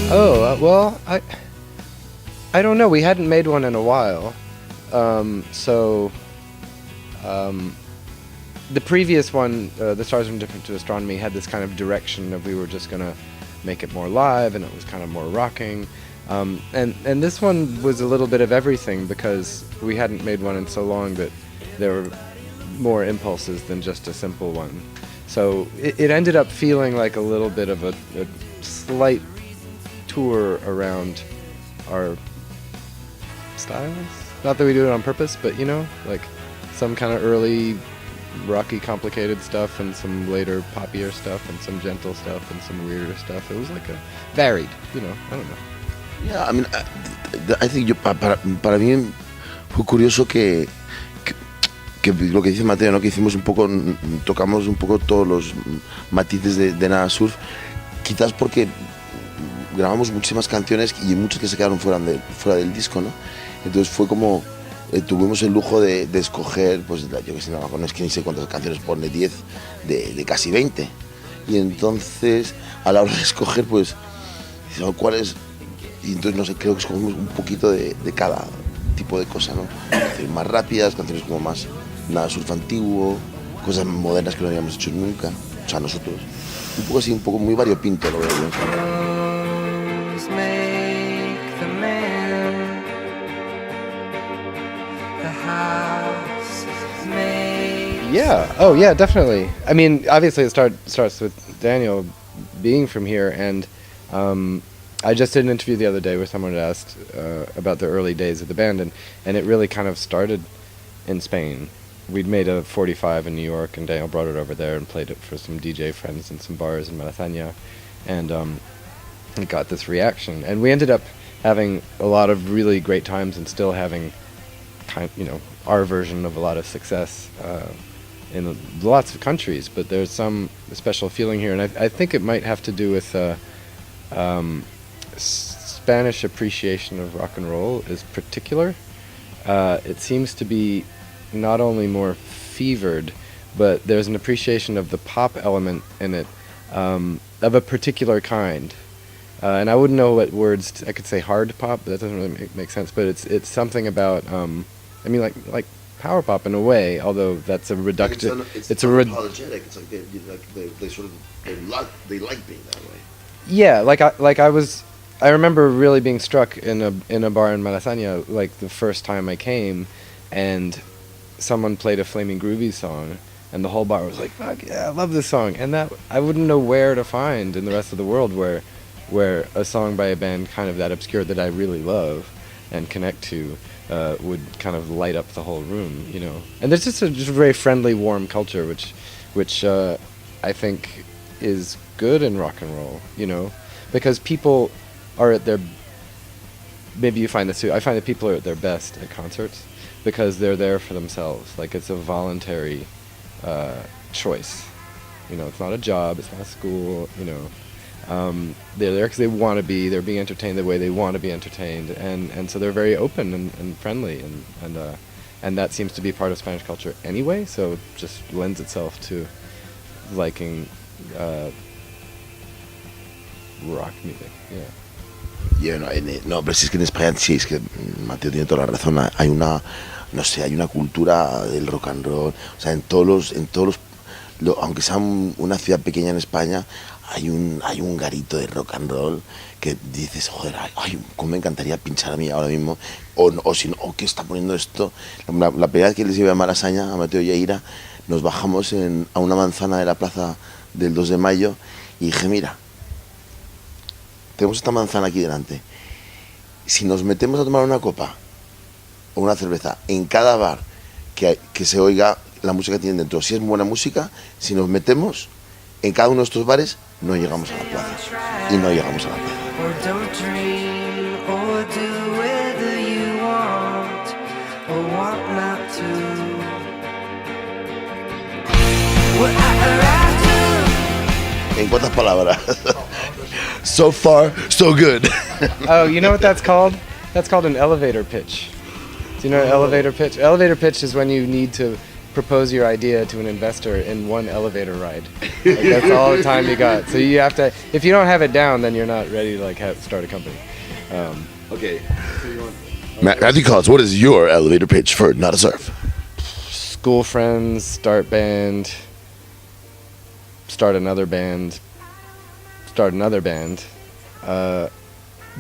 Well, I don't know. We hadn't made one in a while. The previous one, The Stars from Different to Astronomy, had this kind of direction of we were just going to make it more live, and it was kind of more rocking. And this one was a little bit of everything because we hadn't made one in so long that there were more impulses than just a simple one. So it ended up feeling like a little bit of a slight tour around our styles. Not that we do it on purpose, but like some kind of early rocky, complicated stuff, and some later poppier stuff, and some gentle stuff, and some weirder stuff. It was like a varied, I don't know. Yeah, I mean, I think para mí fue curioso que lo que dice Mateo, ¿no? Que hicimos tocamos un poco todos los matices de Nada Surf, quizás porque grabamos muchísimas canciones y muchas que se quedaron fuera del disco, ¿no? Entonces fue como tuvimos el lujo de escoger, pues yo que sé, no es que ni sé cuántas canciones pone, 10 de casi 20, y entonces a la hora de escoger, pues cuál es, y entonces no sé, creo que escogimos un poquito de cada tipo de cosa, ¿no? Canciones más rápidas, canciones como más Nada Surf antiguo, cosas modernas que no habíamos hecho nunca, o sea, nosotros, un poco así, un poco muy variopinto lo veo yo. Yeah. Oh, yeah, definitely. I mean, obviously it starts with Daniel being from here, and I just did an interview the other day where someone had asked about the early days of the band, and it really kind of started in Spain. We'd made a 45 in New York, and Daniel brought it over there and played it for some DJ friends in some bars in Malasaña, and it got this reaction. And we ended up having a lot of really great times and still having our version of a lot of success in lots of countries, but there's some special feeling here, and I think it might have to do with Spanish appreciation of rock and roll is particular. It seems to be not only more fevered, but there's an appreciation of the pop element in it, of a particular kind. And I wouldn't know what words I could say. Hard pop, but that doesn't really make sense. But it's something about like power pop in a way, although that's a reductive. It's unapologetic. It's like they like being that way. Yeah, I remember really being struck in a bar in Malasaña, like the first time I came, and someone played a Flaming Groovy song, and the whole bar was like, "Fuck yeah, I love this song!" And that I wouldn't know where to find in the rest of the world where a song by a band kind of that obscure that I really love and connect to would kind of light up the whole room, And there's just a very friendly, warm culture, which I think is good in rock and roll, because people are at their. Maybe you find this too. I find that people are at their best at concerts because they're there for themselves. Like it's a voluntary choice. It's not a job. It's not a school. They're there because they want to be. They're being entertained the way they want to be entertained, and so they're very open and friendly, and that seems to be part of Spanish culture anyway. So it just lends itself to liking rock music. Yeah. No, pero si es que en España, sí, es que Mateo tiene toda la razón. Hay una cultura del rock and roll. O sea, en todos los aunque sea una ciudad pequeña en España, hay un garito de rock and roll que dices, joder, ay, cómo me encantaría pinchar a mí ahora mismo, o si no, ¿qué está poniendo esto? La primera vez que les llevé a Malasaña, a Mateo y a Ira, nos bajamos a una manzana de la plaza del 2 de mayo y dije, mira, tenemos esta manzana aquí delante, si nos metemos a tomar una copa o una cerveza en cada bar que se oiga la música que tienen dentro, si es buena música, si nos metemos en cada uno de estos bares, no llegamos a la plaza. Y no llegamos a la plaza. ¿En cuántas palabras? So far, so good. Oh, you know what that's called? That's called an elevator pitch. Do you know an elevator pitch? Elevator pitch is when you need to propose your idea to an investor in one elevator ride. Like, that's all the time you got. So you have to, if you don't have it down, then you're not ready to like start a company. Okay. Matthew Caws, what is your elevator pitch for Not a Surf? School friends, start band, start another band,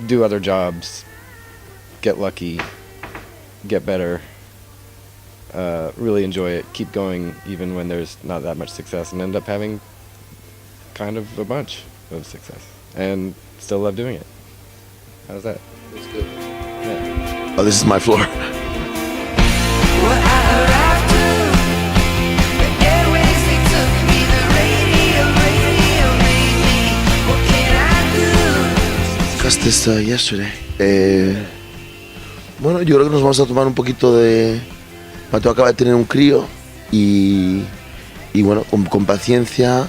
do other jobs, get lucky, get better, really enjoy it, keep going even when there's not that much success, and end up having kind of a bunch of success and still love doing it. How's that? That's good. Yeah. Oh, this is my floor. Discussed this yesterday. Bueno, yo creo que nos vamos a tomar un poquito de... Mateo acaba de tener un crío y bueno, con paciencia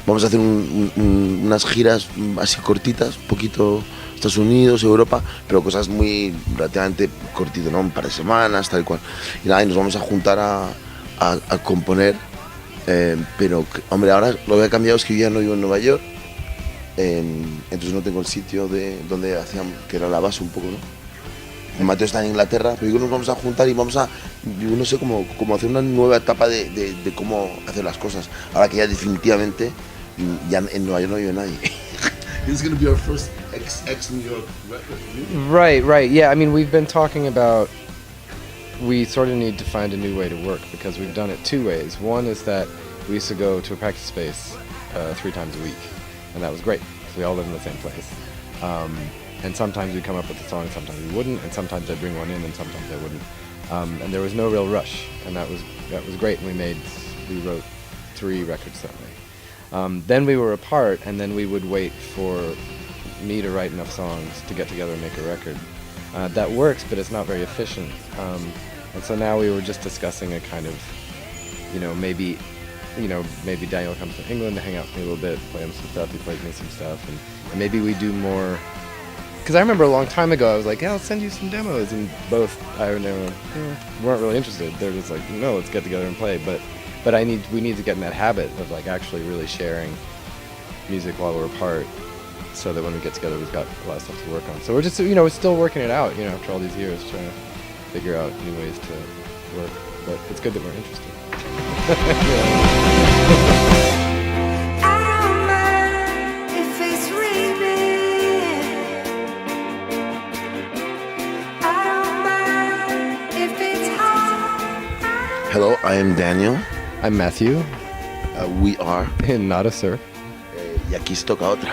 vamos a hacer unas giras así cortitas, un poquito Estados Unidos, Europa, pero cosas muy relativamente cortitas, ¿no? Un par de semanas, tal y cual. Y nada, y nos vamos a juntar a componer, pero hombre, ahora lo que ha cambiado es que yo ya no vivo en Nueva York, entonces no tengo el sitio donde hacíamos, que era la base un poco, ¿no? Mateo está en Inglaterra, pero digo, nos vamos a juntar y vamos a, yo no sé, como hacer una nueva etapa de cómo hacer las cosas. Ahora que ya definitivamente, ya en Nueva York no vive nadie. This is going to be our first ex-New York record. Right. Yeah, I mean, we've been talking about, we sort of need to find a new way to work because we've done it two ways. One is that we used to go to a practice space 3 times a week, and that was great. We all live in the same place. And sometimes we'd come up with a song, sometimes we wouldn't, and sometimes I'd bring one in and sometimes I wouldn't. And there was no real rush, and that was great. And we wrote 3 records that way. Then we were apart, and then we would wait for me to write enough songs to get together and make a record. That works, but it's not very efficient. And so now we were just discussing a kind of, maybe Daniel comes to England to hang out with me a little bit, play him some stuff, he plays me some stuff, and maybe we do more. Because I remember a long time ago, I was like, yeah, I'll send you some demos, and both I and Aaron weren't really interested. They're just like, no, let's get together and play. But we need to get in that habit of like actually really sharing music while we're apart, so that when we get together, we've got a lot of stuff to work on. So we're just, we're still working it out, after all these years, trying to figure out new ways to work. But it's good that we're interested. Yeah. Hello, I am Daniel. I'm Matthew. We are In Not a Surf. Y aquí se toca otra.